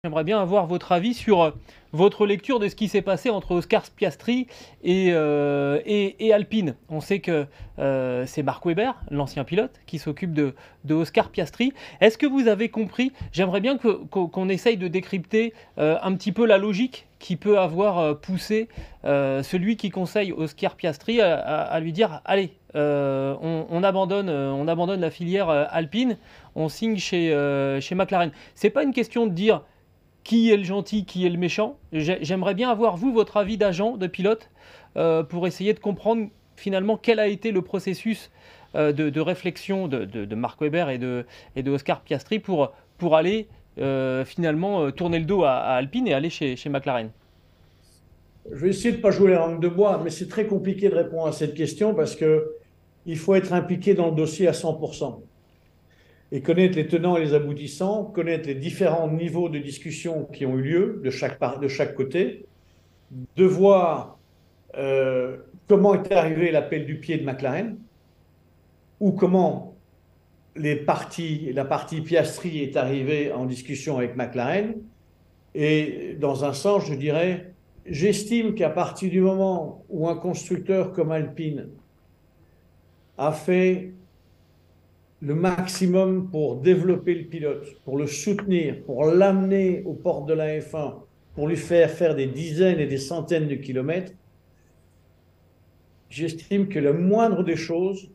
J'aimerais bien avoir votre avis sur votre lecture de ce qui s'est passé entre Oscar Piastri et Alpine. On sait que c'est Mark Webber, l'ancien pilote, qui s'occupe de Oscar Piastri. Est-ce que vous avez compris? J'aimerais bien qu'on essaye de décrypter un petit peu la logique qui peut avoir poussé celui qui conseille Oscar Piastri à lui dire allez, on abandonne la filière Alpine, on signe chez McLaren. C'est pas une question de dire qui est le gentil, qui est le méchant. J'aimerais bien avoir, vous, votre avis d'agent, de pilote, pour essayer de comprendre finalement quel a été le processus de réflexion de Mark Webber et de Oscar Piastri pour aller finalement tourner le dos à Alpine et aller chez McLaren. Je vais essayer de ne pas jouer la langue de bois, mais c'est très compliqué de répondre à cette question parce que il faut être impliqué dans le dossier à 100% et connaître les tenants et les aboutissants, connaître les différents niveaux de discussion qui ont eu lieu de chaque côté, de voir euh, comment est arrivé l'appel du pied de McLaren ou comment la partie Piastri est arrivée en discussion avec McLaren. Et dans un sens, je dirais, j'estime qu'à partir du moment où un constructeur comme Alpine a fait le maximum pour développer le pilote, pour le soutenir, pour l'amener aux portes de la F1, pour lui faire faire des dizaines et des centaines de kilomètres, j'estime que le moindre des choses,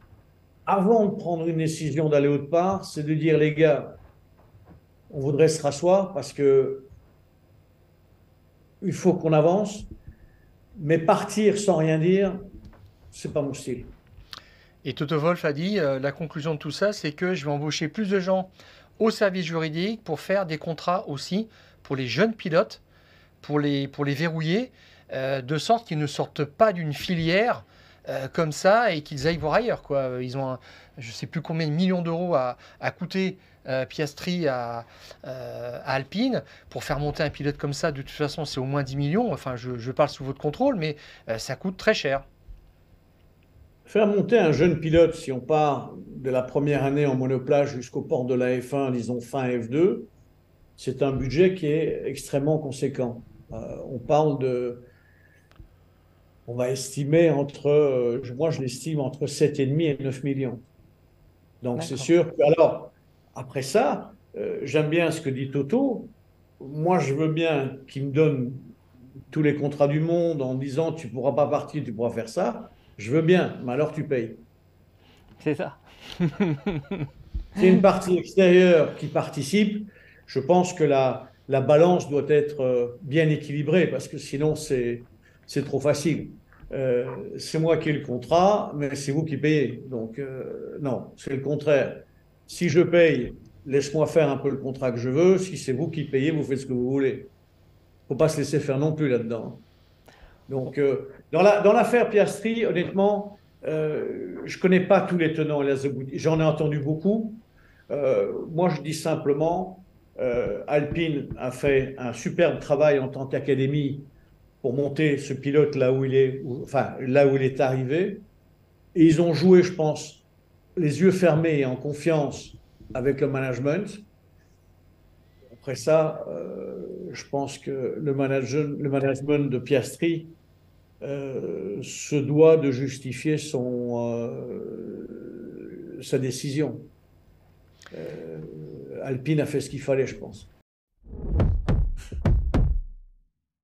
avant de prendre une décision d'aller autre part, c'est de dire, les gars, on voudrait se rasseoir parce que il faut qu'on avance, mais partir sans rien dire, c'est pas mon style. Et Toto Wolff a dit, la conclusion de tout ça, c'est que je vais embaucher plus de gens au service juridique pour faire des contrats aussi pour les jeunes pilotes, pour les verrouiller, de sorte qu'ils ne sortent pas d'une filière comme ça et qu'ils aillent voir ailleurs, quoi. Ils ont, je ne sais plus combien de millions d'euros à coûter Piastri à Alpine. Pour faire monter un pilote comme ça, de toute façon, c'est au moins 10 millions. Enfin, je parle sous votre contrôle, mais ça coûte très cher. Faire monter un jeune pilote, si on part de la première année en monoplace jusqu'au port de la F1, disons fin F2, c'est un budget qui est extrêmement conséquent. On parle de, on va estimer entre, moi je l'estime entre 7,5 et 9 millions. Donc c'est D'accord. sûr que, alors, après ça, j'aime bien ce que dit Toto. Moi, je veux bien qu'il me donne tous les contrats du monde en disant tu ne pourras pas partir, tu pourras faire ça. Je veux bien, mais alors tu payes. C'est ça. C'est une partie extérieure qui participe. Je pense que la balance doit être bien équilibrée parce que sinon c'est trop facile. C'est moi qui ai le contrat, mais c'est vous qui payez. Donc non, c'est le contraire. Si je paye, laisse-moi faire un peu le contrat que je veux. Si c'est vous qui payez, vous faites ce que vous voulez. Faut pas se laisser faire non plus là-dedans. Donc dans l'affaire Piastri, honnêtement, je connais pas tous les tenants et les aboutissants. J'en ai entendu beaucoup. Moi, je dis simplement, Alpine a fait un superbe travail en tant qu'académie pour monter ce pilote là où il est, enfin là où il est arrivé. Et ils ont joué, je pense, les yeux fermés et en confiance avec le management. Après ça, je pense que le management de Piastri se doit de justifier sa décision. Alpine a fait ce qu'il fallait, je pense.